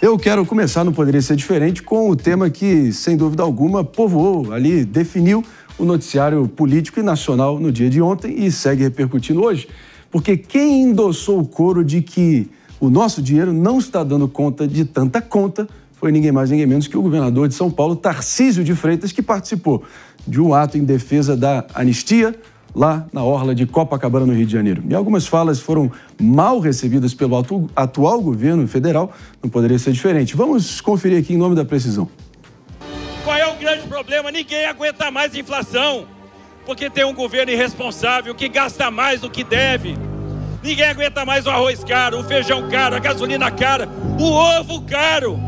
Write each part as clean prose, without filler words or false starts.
Eu quero começar, não poderia ser diferente, com o tema que, sem dúvida alguma, povoou ali, definiu o noticiário político e nacional no dia de ontem e segue repercutindo hoje. Porque quem endossou o coro de que o nosso dinheiro não está dando conta de tanta conta foi ninguém mais, ninguém menos que o governador de São Paulo, Tarcísio de Freitas, que participou de um ato em defesa da anistia lá na orla de Copacabana, no Rio de Janeiro. E algumas falas foram mal recebidas pelo atual governo federal, não poderia ser diferente. Vamos conferir aqui em nome da precisão. Qual é o grande problema? Ninguém aguenta mais inflação, porque tem um governo irresponsável que gasta mais do que deve. Ninguém aguenta mais o arroz caro, o feijão caro, a gasolina cara, o ovo caro.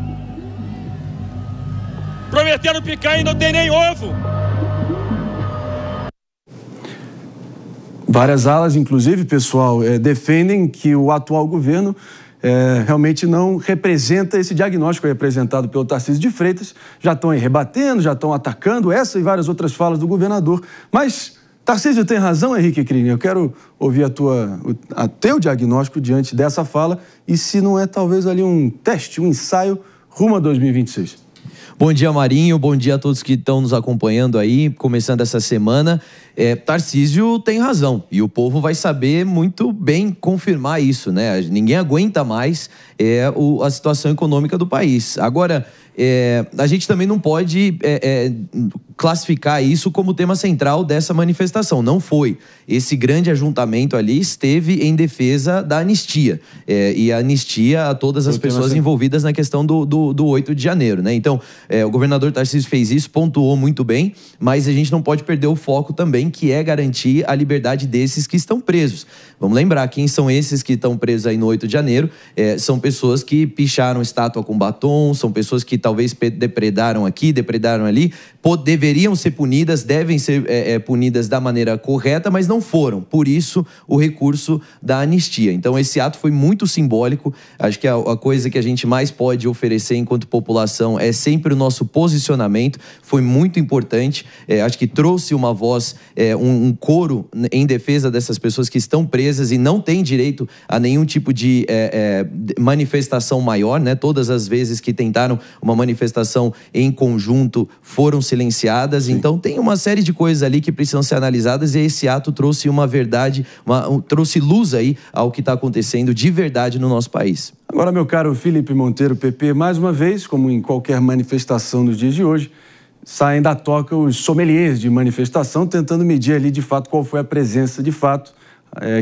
Prometeram picanha e não tem nem ovo. Várias alas, inclusive, pessoal, defendem que o atual governo realmente não representa esse diagnóstico apresentado pelo Tarcísio de Freitas. Já estão aí rebatendo, já estão atacando essa e várias outras falas do governador. Mas Tarcísio tem razão, Henrique Crini. Eu quero ouvir a teu diagnóstico diante dessa fala e se não é talvez ali um teste, um ensaio rumo a 2026. Bom dia, Marinho. Bom dia a todos que estão nos acompanhando aí, começando essa semana. Tarcísio tem razão e o povo vai saber muito bem confirmar isso, né? Ninguém aguenta mais a situação econômica do país. Agora, a gente também não pode classificar isso como tema central dessa manifestação. Não foi. Esse grande ajuntamento ali esteve em defesa da anistia. E a anistia a todas as pessoas envolvidas na questão do 8 de janeiro, né? Então, o governador Tarcísio fez isso, pontuou muito bem, mas a gente não pode perder o foco também, que é garantir a liberdade desses que estão presos. Vamos lembrar, quem são esses que estão presos aí no 8 de janeiro? São pessoas que picharam estátua com batom, são pessoas que talvez depredaram aqui, depredaram ali, deveriam ser punidas, devem ser punidas da maneira correta, mas não foram. Por isso, o recurso da anistia. Então, esse ato foi muito simbólico. Acho que a coisa que a gente mais pode oferecer enquanto população é sempre o nosso posicionamento. Foi muito importante. Acho que trouxe uma voz, um coro em defesa dessas pessoas que estão presas e não têm direito a nenhum tipo de manifestação maior, né? Todas as vezes que tentaram uma manifestação em conjunto foram silenciadas. Sim. Então tem uma série de coisas ali que precisam ser analisadas e esse ato trouxe uma verdade, trouxe luz aí ao que está acontecendo de verdade no nosso país. Agora, meu caro Felipe Monteiro, PP, mais uma vez, como em qualquer manifestação nos dias de hoje, saem da toca os sommeliers de manifestação, tentando medir ali de fato qual foi a presença de fato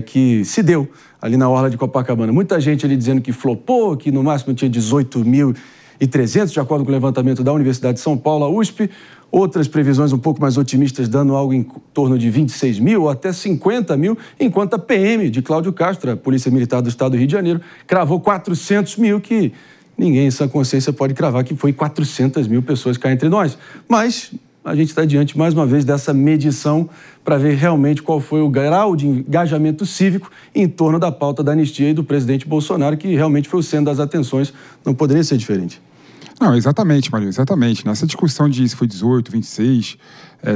que se deu ali na orla de Copacabana. Muita gente ali dizendo que flopou, que no máximo tinha 18.300, de acordo com o levantamento da Universidade de São Paulo, a USP. Outras previsões um pouco mais otimistas, dando algo em torno de 26 mil ou até 50 mil, enquanto a PM de Cláudio Castro, a Polícia Militar do Estado do Rio de Janeiro, cravou 400 mil, que ninguém em sã consciência pode cravar que foi 400 mil pessoas cá entre nós. Mas a gente está diante, mais uma vez, dessa medição para ver realmente qual foi o grau de engajamento cívico em torno da pauta da anistia e do presidente Bolsonaro, que realmente foi o centro das atenções. Não poderia ser diferente. Não, exatamente, Marinho, exatamente. Nessa discussão de se foi 18, 26,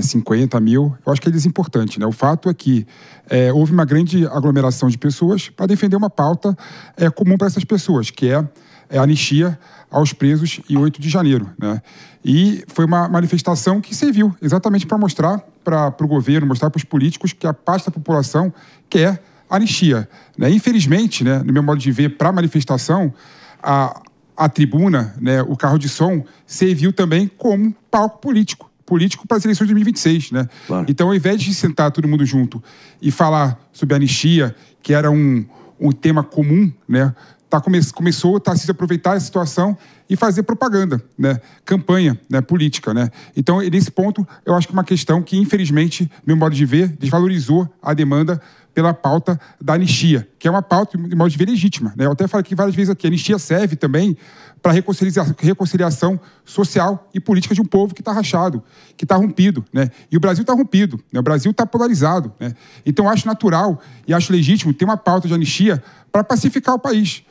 50 mil, eu acho que é desimportante, né? O fato é que houve uma grande aglomeração de pessoas para defender uma pauta comum para essas pessoas, que é a anistia aos presos em 8 de janeiro, né? E foi uma manifestação que serviu exatamente para mostrar para o governo, mostrar para os políticos que a parte da população quer anistia, né? Infelizmente, né, no meu modo de ver, para a manifestação, a tribuna, né, o carro de som, serviu também como palco político para as eleições de 2026, né? Claro. Então, ao invés de sentar todo mundo junto e falar sobre a anistia, que era um tema comum, né, começou a aproveitar a situação e fazer propaganda, né, campanha, né, política, né? Então, nesse ponto, eu acho que é uma questão que, infelizmente, meu modo de ver, desvalorizou a demanda pela pauta da anistia, que é uma pauta, de modo de ver, legítima, né? Eu até falei aqui várias vezes aqui, a anistia serve também para reconciliação social e política de um povo que está rachado, que está rompido, né? E o Brasil está rompido, né? O Brasil está polarizado, né? Então, acho natural e acho legítimo ter uma pauta de anistia para pacificar o país.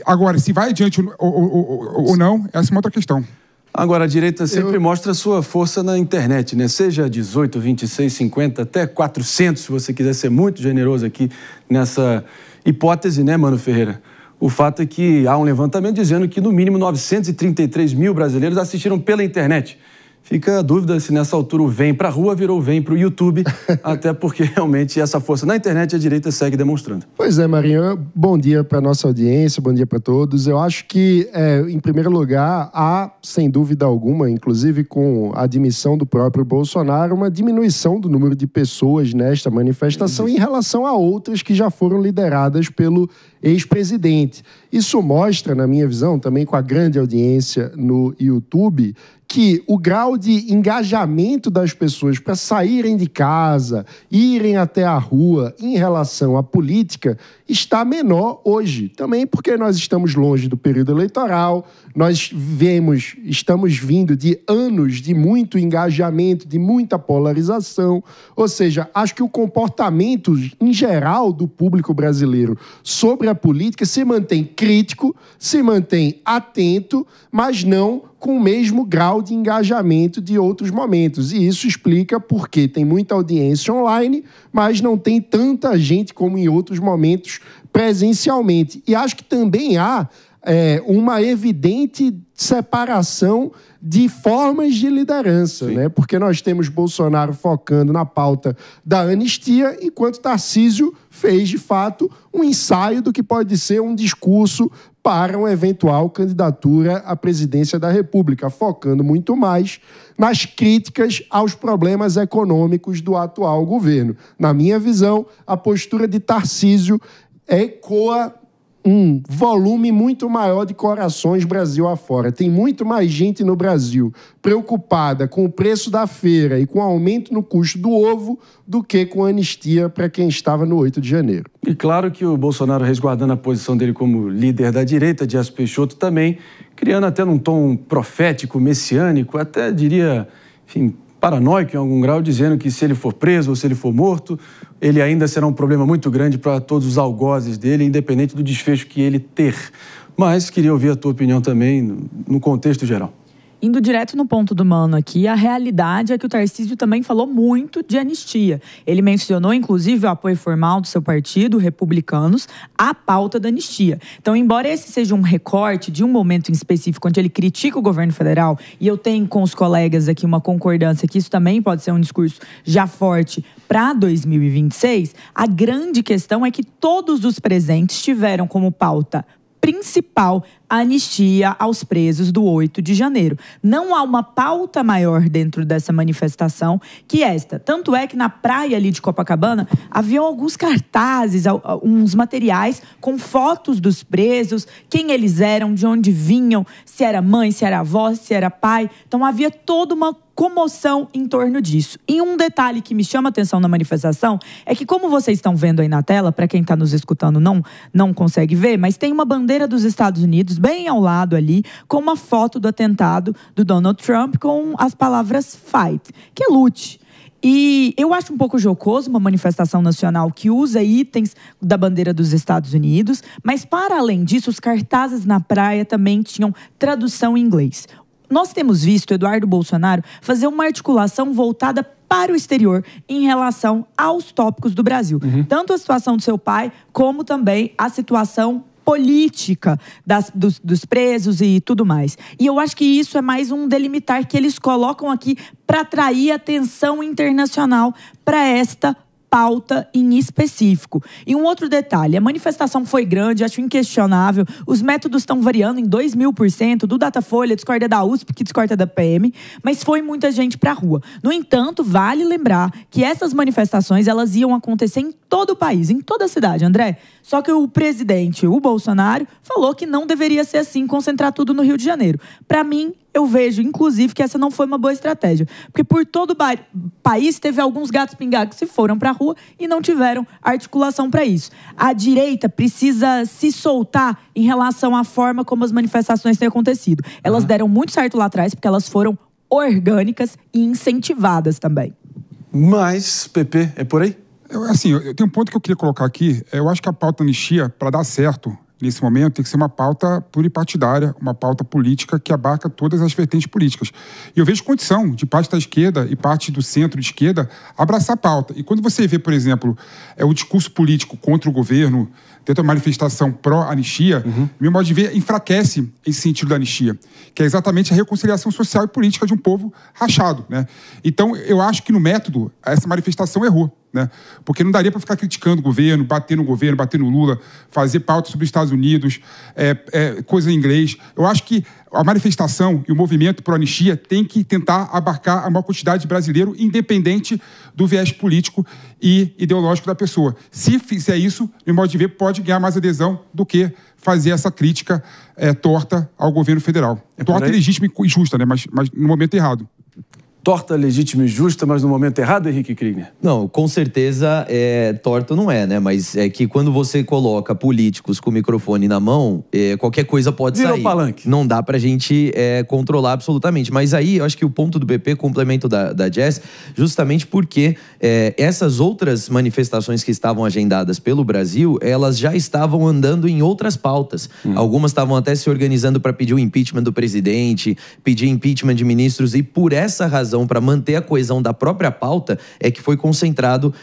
Agora, se vai adiante ou não, essa é uma outra questão. Agora, a direita sempre mostra a sua força na internet, né? Seja 18, 26, 50, até 400, se você quiser ser muito generoso aqui nessa hipótese, né, Mano Ferreira? O fato é que há um levantamento dizendo que no mínimo 933 mil brasileiros assistiram pela internet. Fica a dúvida se nessa altura o vem para a rua virou vem para o YouTube, até porque realmente essa força na internet a direita segue demonstrando. Pois é, Marinho, bom dia para a nossa audiência, bom dia para todos. Eu acho que, em primeiro lugar, há, sem dúvida alguma, inclusive com a admissão do próprio Bolsonaro, uma diminuição do número de pessoas nesta manifestação em relação a outras que já foram lideradas pelo ex-presidente. Isso mostra, na minha visão, também com a grande audiência no YouTube, que o grau de engajamento das pessoas para saírem de casa, irem até a rua em relação à política está menor hoje. Também porque nós estamos longe do período eleitoral, estamos vindo de anos de muito engajamento, de muita polarização. Ou seja, acho que o comportamento em geral do público brasileiro sobre a política se mantém crítico, se mantém atento, mas não com o mesmo grau de engajamento de outros momentos. E isso explica porque tem muita audiência online, mas não tem tanta gente como em outros momentos presencialmente. E acho que também há uma evidente separação de formas de liderança, né? Porque nós temos Bolsonaro focando na pauta da anistia, enquanto Tarcísio fez, de fato, um ensaio do que pode ser um discurso para uma eventual candidatura à presidência da República, focando muito mais nas críticas aos problemas econômicos do atual governo. Na minha visão, a postura de Tarcísio ecoa um volume muito maior de corações Brasil afora. Tem muito mais gente no Brasil preocupada com o preço da feira e com o aumento no custo do ovo do que com a anistia para quem estava no 8 de janeiro. E claro que o Bolsonaro, resguardando a posição dele como líder da direita, Dias Peixoto também, criando até num tom profético, messiânico, até diria, enfim, paranoico em algum grau, dizendo que se ele for preso ou se ele for morto, ele ainda será um problema muito grande para todos os algozes dele, independente do desfecho que ele ter. Mas queria ouvir a tua opinião também no contexto geral. Indo direto no ponto do Mano aqui, a realidade é que o Tarcísio também falou muito de anistia. Ele mencionou, inclusive, o apoio formal do seu partido, Republicanos, à pauta da anistia. Então, embora esse seja um recorte de um momento em específico onde ele critica o governo federal, e eu tenho com os colegas aqui uma concordância que isso também pode ser um discurso já forte para 2026, a grande questão é que todos os presentes tiveram como pauta principal a anistia aos presos do 8 de janeiro. Não há uma pauta maior dentro dessa manifestação que esta. Tanto é que na praia ali de Copacabana haviam alguns cartazes, uns materiais com fotos dos presos, quem eles eram, de onde vinham, se era mãe, se era avó, se era pai. Então havia toda uma comoção em torno disso. E um detalhe que me chama a atenção na manifestação é que, como vocês estão vendo aí na tela, para quem está nos escutando não consegue ver, mas tem uma bandeira dos Estados Unidos bem ao lado ali, com uma foto do atentado do Donald Trump com as palavras fight, que é lute. E eu acho um pouco jocoso uma manifestação nacional que usa itens da bandeira dos Estados Unidos, mas para além disso, os cartazes na praia também tinham tradução em inglês. Nós temos visto Eduardo Bolsonaro fazer uma articulação voltada para o exterior em relação aos tópicos do Brasil. Tanto a situação do seu pai, como também a situação política dos presos e tudo mais. E eu acho que isso é mais um delimitar que eles colocam aqui para atrair atenção internacional para esta pauta em específico. E um outro detalhe, a manifestação foi grande, acho inquestionável, os métodos estão variando em 2000%, do Datafolha, discorda da USP, que discorda da PM, mas foi muita gente pra rua. No entanto, vale lembrar que essas manifestações, elas iam acontecer em todo o país, em toda a cidade, André. Só que o presidente, o Bolsonaro, falou que não deveria ser assim, concentrar tudo no Rio de Janeiro. Para mim, eu vejo, inclusive, que essa não foi uma boa estratégia. Porque por todo o país teve alguns gatos pingados que se foram para a rua e não tiveram articulação para isso. A direita precisa se soltar em relação à forma como as manifestações têm acontecido. Elas deram muito certo lá atrás, porque elas foram orgânicas e incentivadas também. Mas, PP, é por aí? Eu tenho um ponto que eu queria colocar aqui. Eu acho que a pauta anistia, para dar certo, nesse momento, tem que ser uma pauta pluripartidária, uma pauta política que abarca todas as vertentes políticas. E eu vejo condição de parte da esquerda e parte do centro-esquerda abraçar a pauta. E quando você vê, por exemplo, o discurso político contra o governo, dentro da manifestação pró-anistia, meu modo de ver, enfraquece esse sentido da anistia, que é exatamente a reconciliação social e política de um povo rachado, né? Então, eu acho que no método, essa manifestação errou, né? Porque não daria para ficar criticando o governo, bater no Lula, fazer pauta sobre os Estados Unidos, coisa em inglês. Eu acho que a manifestação e o movimento pró-anistia tem que tentar abarcar a maior quantidade de brasileiro, independente do viés político e ideológico da pessoa. Se fizer isso, no modo de ver, pode ganhar mais adesão do que fazer essa crítica torta ao governo federal. Torta, legítima e justa, né? Mas no momento errado. Torta, legítima e justa, mas no momento errado, Henrique Kriegner? Não, com certeza torto não é, né? Mas é que quando você coloca políticos com o microfone na mão, qualquer coisa pode sair. Virou palanque. Não dá pra gente controlar absolutamente. Mas aí, eu acho que o ponto do PP, complemento da Jess, justamente porque essas outras manifestações que estavam agendadas pelo Brasil, elas já estavam andando em outras pautas. Algumas estavam até se organizando para pedir o impeachment do presidente, pedir impeachment de ministros, e por essa razão, para manter a coesão da própria pauta, é que foi concentrado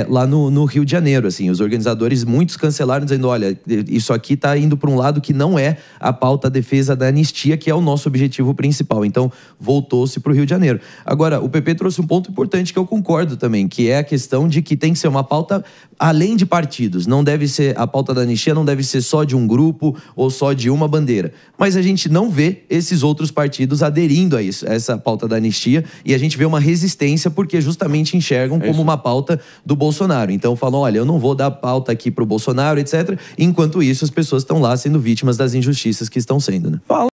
lá no Rio de Janeiro. Assim, os organizadores, muitos cancelaram, dizendo, olha, isso aqui está indo para um lado que não é a pauta defesa da anistia, que é o nosso objetivo principal. Então, voltou-se para o Rio de Janeiro. Agora, o PP trouxe um ponto importante que eu concordo também, que é a questão de que tem que ser uma pauta além de partidos. Não deve ser, a pauta da anistia não deve ser só de um grupo ou só de uma bandeira. Mas a gente não vê esses outros partidos aderindo a isso, a essa pauta da anistia, e a gente vê uma resistência porque justamente enxergam como uma pauta do Bolsonaro. Então falam, olha, eu não vou dar pauta aqui pro Bolsonaro, etc. Enquanto isso, as pessoas estão lá sendo vítimas das injustiças que estão sendo, né?